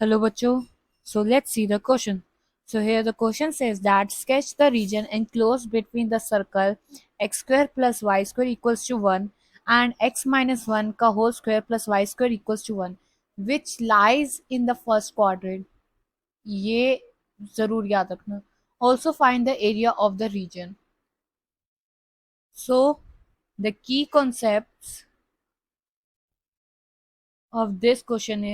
Hello, Bacho. So let's see the question. So here the question says that sketch the region enclosed between the circle x square plus y square equals to 1 and x minus 1 का whole square plus y square equals to 1 which lies in the first quadrant. ये जरूर याद रखना. Also find the area of the region. So the key concepts of this question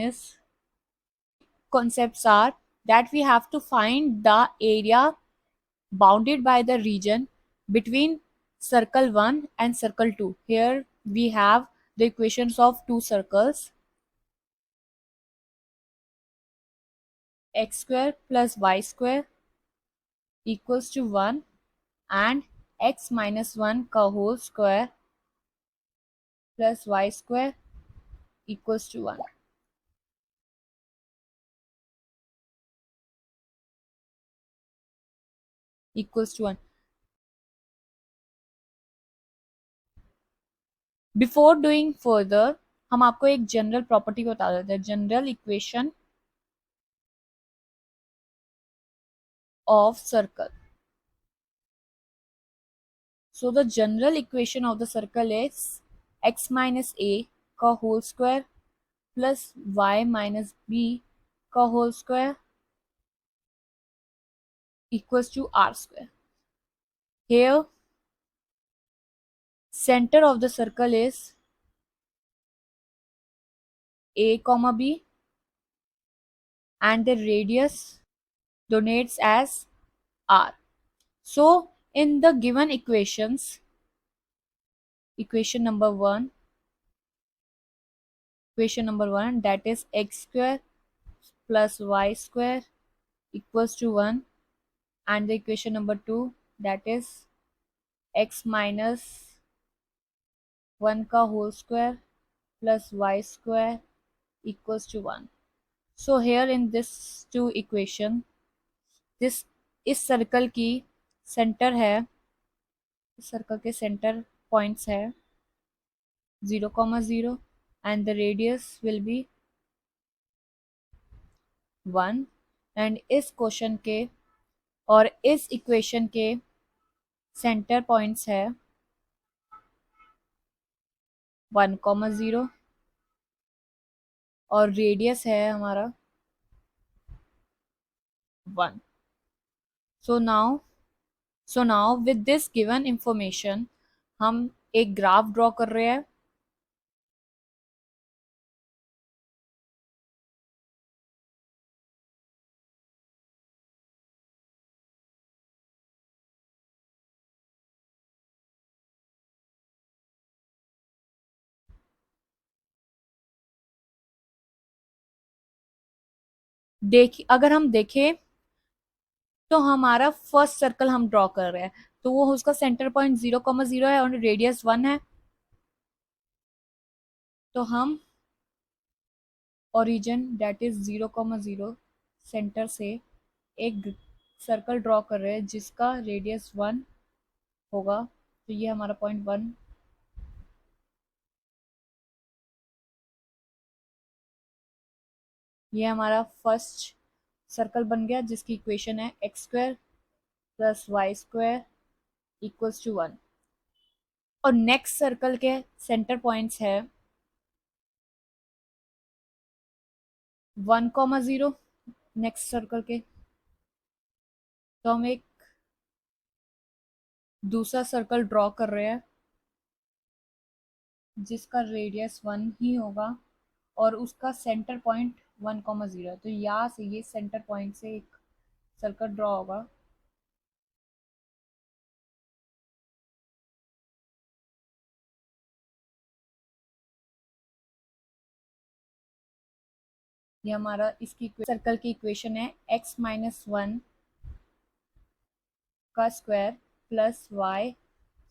concepts are that we have to find the area bounded by the region between circle 1 and circle 2. Here we have the equations of two circles, x square plus y square equals to 1 and x minus 1 का whole square plus y square equals to 1. Equals to 1. Before doing further, हम आपको एक general property बता देते हैं. General equation of circle. So the general equation of the circle is x minus a का whole square plus y minus b का whole square equals to r square. Here center of the circle is a comma b and the radius denotes as r. So in the given equation number 1, that is x square plus y square equals to 1 and the equation number 2 that is x minus 1 का whole square plus y square equals to 1. So here in this two equation, this इस circle की centre है, इस circle के centre points है 0,0 and the radius will be 1 and इस question के और इस इक्वेशन के सेंटर पॉइंट्स है 1,0 और रेडियस है हमारा 1. So now with this given information हम एक ग्राफ ड्रॉ कर रहे हैं. अगर हम देखें तो हमारा फर्स्ट सर्कल हम ड्रॉ कर रहे हैं तो वो उसका सेंटर पॉइंट 0,0 है और रेडियस 1 है. तो हम ओरिजिन दैट इज 0,0 सेंटर से एक सर्कल ड्रॉ कर रहे हैं जिसका रेडियस 1 होगा. तो ये हमारा पॉइंट 1, ये हमारा फर्स्ट सर्कल बन गया जिसकी इक्वेशन है x square plus y square equals to 1. और नेक्स्ट सर्कल के सेंटर पॉइंट्स है 1,0 नेक्स्ट सर्कल के. तो हम एक दूसरा सर्कल ड्रॉ कर रहे हैं जिसका रेडियस 1 ही होगा और उसका सेंटर पॉइंट 1,0 है. तो यहाँ से ये सेंटर पॉइंट से एक सर्कल ड्रॉ होगा ये हमारा इसकी सर्कल की इक्वेशन है x माइनस 1 का square plus y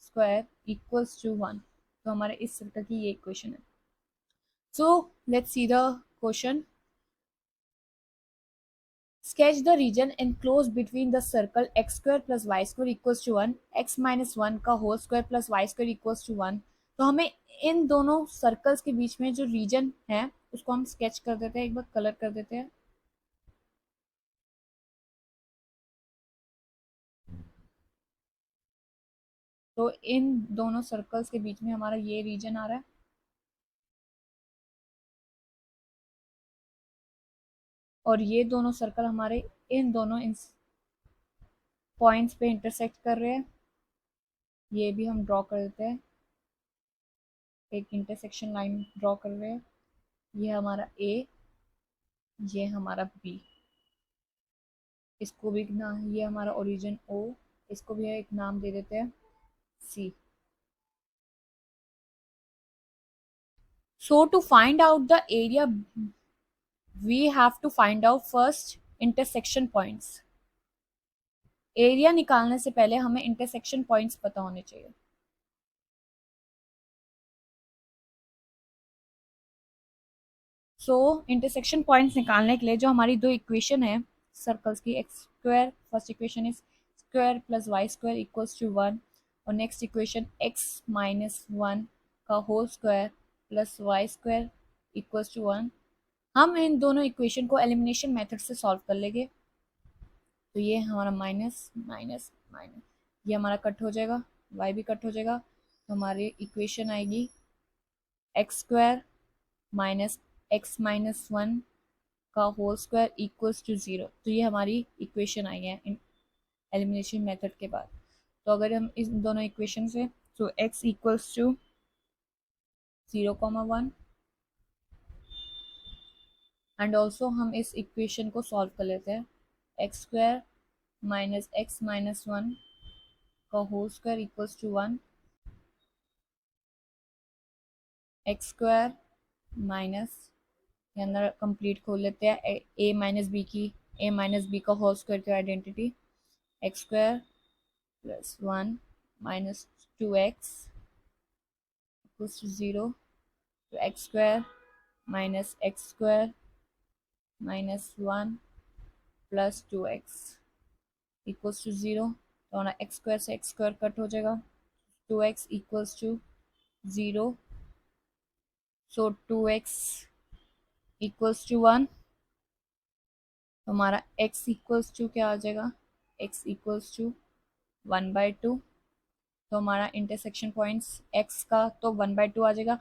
square equals to 1. तो हमारे इस सर्कल की ये इक्वेशन है. So let's see the question. Sketch the region enclosed between the circle x square plus y square equals to 1, x minus 1 का whole square plus y square equals to 1. तो हमें इन दोनों सर्कल्स के बीच में जो रीजन है उसको हम स्केच कर देते हैं, एक बार कलर कर देते हैं. तो इन दोनों सर्कल्स के बीच में हमारा ये रीजन आ रहा है, और ये दोनों सर्कल हमारे इन दोनों पॉइंट्स पे इंटरसेक्ट कर रहे हैं। ये भी हम ड्रॉ कर देते हैं, एक इंटरसेक्शन लाइन ड्रॉ कर रहे हैं। ये हमारा ए, ये हमारा बी, इसको भी ना, ये हमारा ओरिजिन ओ, इसको भी एक नाम दे देते हैं सी। So to find out the area, we have to find out first intersection points. Area निकालने से पहले हमें इंटरसेक्शन पॉइंट्स पता होने चाहिए। सो इंटरसेक्शन पॉइंट्स निकालने के लिए जो हमारी दो इक्वेशन है सर्कल्स की, x square, first equation is square plus y square equals to 1, और नेक्स्ट इक्वेशन एक्स माइनस 1 का whole square plus y square equals to 1। हम इन दोनों इक्वेशन को एलिमिनेशन मेथड से सॉल्व कर लेंगे। तो ये हमारा माइनस माइनस माइनस, ये हमारा कट हो जाएगा, y भी कट हो जाएगा, तो हमारी इक्वेशन आएगी x square minus x minus 1 का होल स्क्वायर इक्वल्स टू 0। तो ये हमारी इक्वेशन आई है एलिमिनेशन मेथड के बाद। तो अगर हम इस दोनों इक्वेशन से, तो x equals to 0,1, and also हम इस इक्वेशन को सॉल्व कर लेते हैं, x square minus x minus 1 का whole square equals to 1, x square minus, के अंदर कंप्लीट खोल लेते हैं ए माइनस बी की, ए माइनस बी का होल स्क्वायर की identity, x square plus 1 minus 2x equals to 0, तो x square minus x square minus 1 plus 2x equals to 0। तो हमारा एक्स स्क्वायर से एक्स स्क्वायर कट हो जाएगा, 2x equals to 0, so 2x equals to 1। तो हमारा x equals to क्या आ जाएगा, x इक्वल्स टू 1/2। तो हमारा इंटरसेक्शन पॉइंट्स x का तो 1/2 आ जाएगा।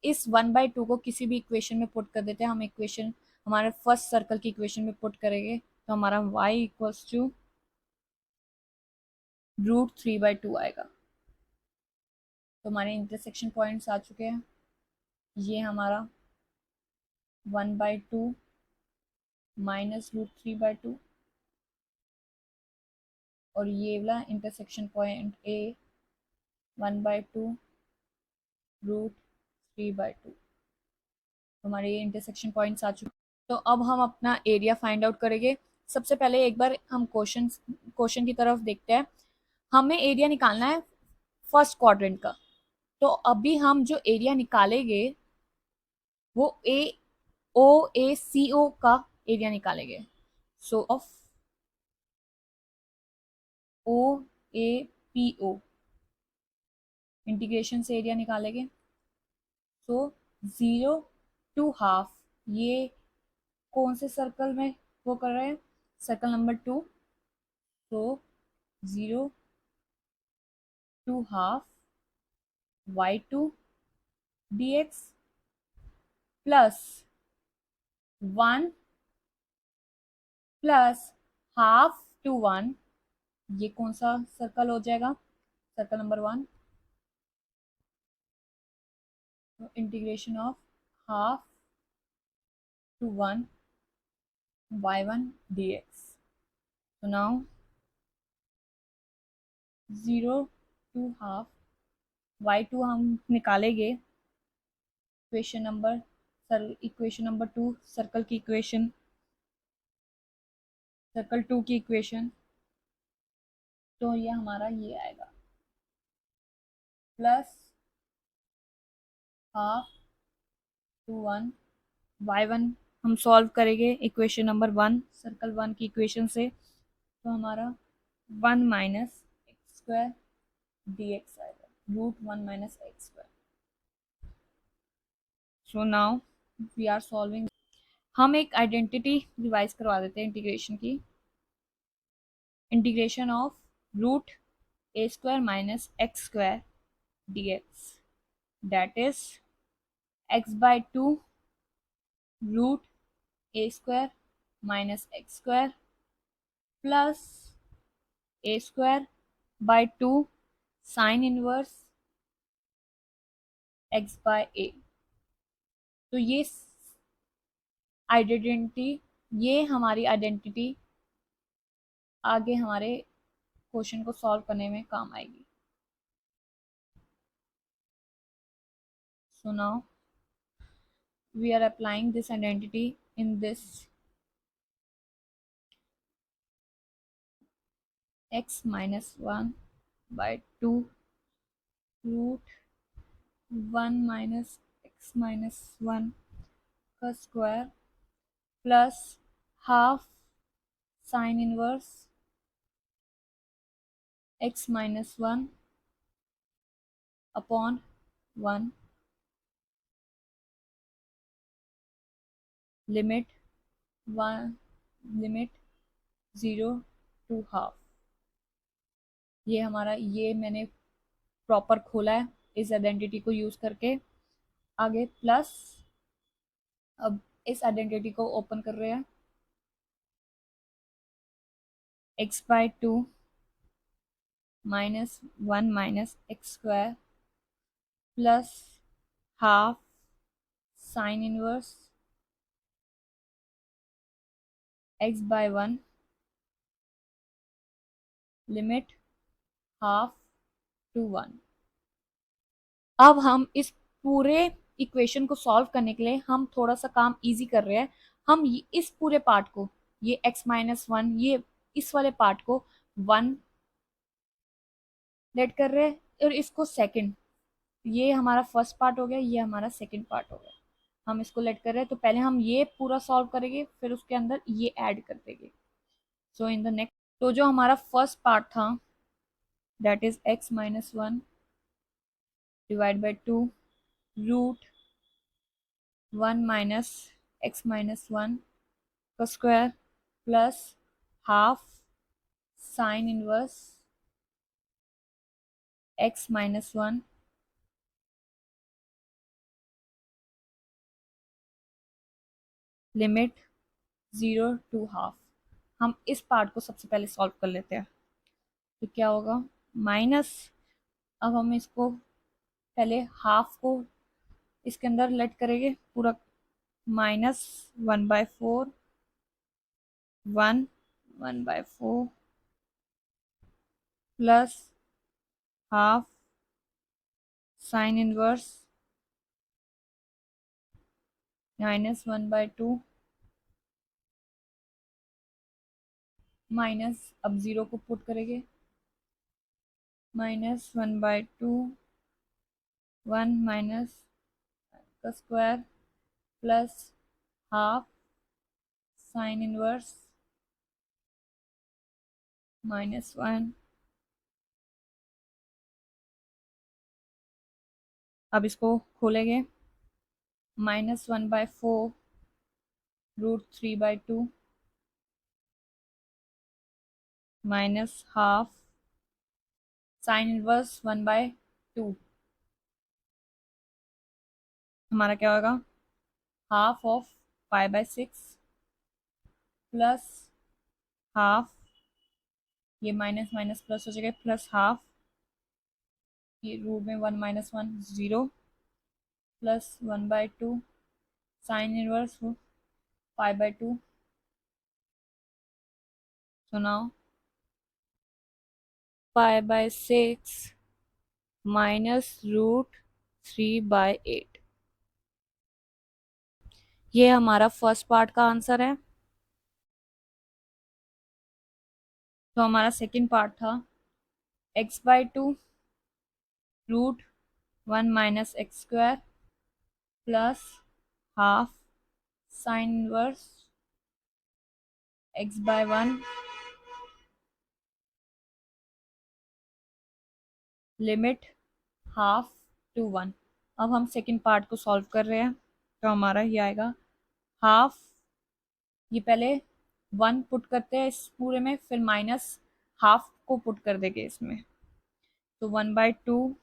इस 1/2 को किसी भी इक्वेशन में पुट कर देते हैं, हम इक्वेशन हमारे फर्स्ट सर्कल की इक्वेशन में पुट करेंगे, तो हमारा y इक्वल्स टू √3/2 आएगा। तो हमारे इंटरसेक्शन पॉइंट्स आ चुके हैं, ये हमारा 1/2 माइनस √3/2, और ये वाला इंटरसेक्शन पॉइंट ए 1/2 √3/2। तो हमारे ये इंटरसेक्शन पॉइंट्स आ चुके। तो अब हम अपना एरिया फाइंड आउट करेंगे। सबसे पहले एक बार हम क्वेश्चन की तरफ देखते हैं। हमें एरिया निकालना है फर्स्ट क्वाड्रेंट का। तो अभी हम जो एरिया निकालेंगे वो AOACO का एरिया निकालेंगे। सो ऑफ OAPO इंटीग्रेशन से एरिया निकालेंगे। सो 0 to 1/2, ये कौन से सर्कल में वो कर रहे हैं, सर्कल नंबर 2। तो 0 to 1/2 y2 dx plus 1 plus 1/2 to 1, ये कौन सा सर्कल हो जाएगा, सर्कल नंबर 1। तो integration of 1/2 to 1 y1 dx। तो नाउ 0 to 1/2 y2 हम निकालेंगे, इक्वेशन नंबर 2 सर्कल की इक्वेशन, सर्कल 2 की इक्वेशन। तो ये हमारा ये आएगा प्लस 1/2 to 1 y1 हम सॉल्व करेंगे इक्वेशन नंबर 1 सर्कल 1 की इक्वेशन से। तो हमारा 1 minus x square d x आएगा, √1 minus x square. So now we are solving. हम एक आइडेंटिटी रिवाइज करवा देते हैं इंटीग्रेशन की। Integration of a square minus x square dx, that is x by 2 root a square minus x square plus a square by 2 sine inverse x by a। तो identity ये हमारी identity आगे हमारे question को solve करने में काम आएगी। So now we are applying this identity in this x minus 1 by 2 root 1 minus x minus 1 का square plus half sine inverse x minus 1 upon 1 limit 1 limit 0 to half. ये हमारा, ये मैंने प्रॉपर खोला है इस आइडेंटिटी को यूज करके। आगे प्लस, अब इस आइडेंटिटी को ओपन कर रहे हैं, x by 2 minus 1 minus x square plus half sine inverse x by 1 limit half to 1। अब हम इस पूरे इक्वेशन को सॉल्व करने के लिए हम थोड़ा सा काम इजी कर रहे हैं। हम इस पूरे पार्ट को, ये x माइनस 1, ये इस वाले पार्ट को 1 लेट कर रहे हैं और इसको सेकंड, ये हमारा फर्स्ट पार्ट हो गया, ये हमारा सेकंड पार्ट हो गया। हम इसको लेट कर रहे हैं, तो पहले हम ये पूरा सॉल्व करेंगे, फिर उसके अंदर ये ऐड कर देंगे। सो इन द नेक्स्ट, तो जो हमारा फर्स्ट पार्ट था that is x minus 1 divide by 2 root 1 minus x minus 1 का square plus half sine inverse x minus 1 limit 0 to half. हम इस पार्ट को सबसे पहले सॉल्व कर लेते हैं। तो क्या होगा, माइनस, अब हम इसको पहले हाफ को इसके अंदर लेट करेंगे पूरा, minus 1/4 1 1/4 plus half sine inverse -1/2 minus, अब 0 को पुट करेंगे, -1/2 1 माइनस का square plus half sine inverse -1। अब इसको खोलेंगे, -1/4 root 3/2 minus half sine inverse 1/2, हमारा क्या होगा, हाफ ऑफ 5/6 प्लस हाफ, ये माइनस माइनस प्लस हो जाएगा, प्लस हाफ, ये रूट में 1 minus 1 0 plus 1/2 sine inverse 5/2। So now 5/6 minus root 3/8, ये हमारा फर्स्ट पार्ट का आंसर है। तो हमारा सेकंड पार्ट था x/2 root 1 minus x square plus half sine inverse x/1 limit half to 1। अब हम सेकंड पार्ट को सॉल्व कर रहे हैं, तो हमारा ये आएगा हाफ, ये पहले 1 पुट करते हैं इस पूरे में, फिर माइनस हाफ को पुट कर देंगे इसमें, तो 1/2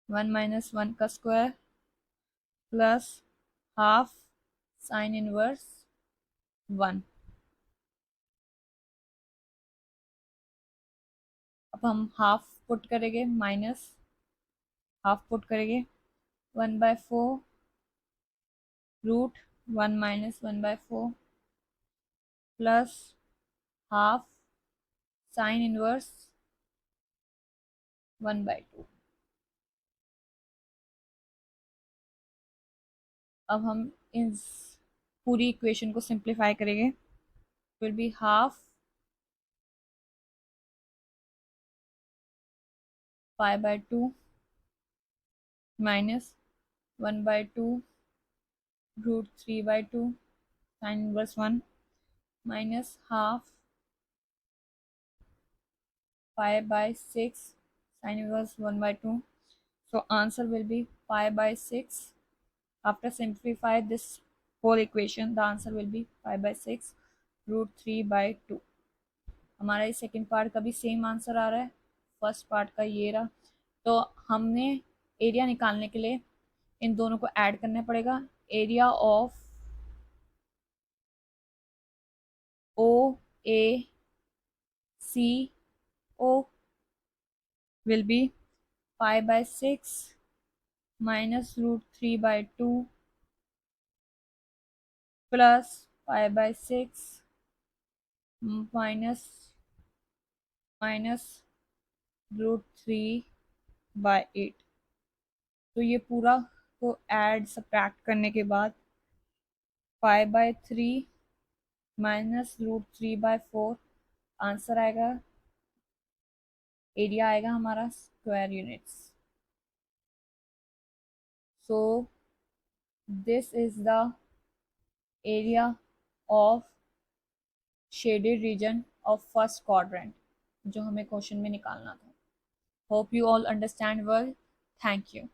1 माइनस 1 का square plus half sine inverse 1। अब हम हाफ पुट करेंगे, माइनस हाफ पुट करेंगे, 1/4 root 1 minus 1/4 plus half sine inverse 1/2। अब हम इस पूरी इक्वेशन को सिंप्लीफाई करेंगे, will be half π/2 minus 1/2 root 3/2 sine inverse 1 minus half π/6 sin inverse 1/2. So answer will be π/6. After simplify this whole equation, the answer will be π/6 root 3/2। हमारा इस second part का भी सेम आंसर आ रहा है, first part का ये रहा। तो हमने एरिया निकालने के लिए इन दोनों को ऐड करना पड़ेगा। Area of O A C O will be π/6 minus root 3/2 plus π/6 minus √3/8। तो ये पूरा को ऐड सब्ट्रैक्ट करने के बाद π/3 माइनस √3/4 आंसर आएगा, एरिया आएगा हमारा square units. So this is the area of shaded region of first quadrant जो हमें क्वेश्चन में निकालना था। Hope you all understand well. Thank you.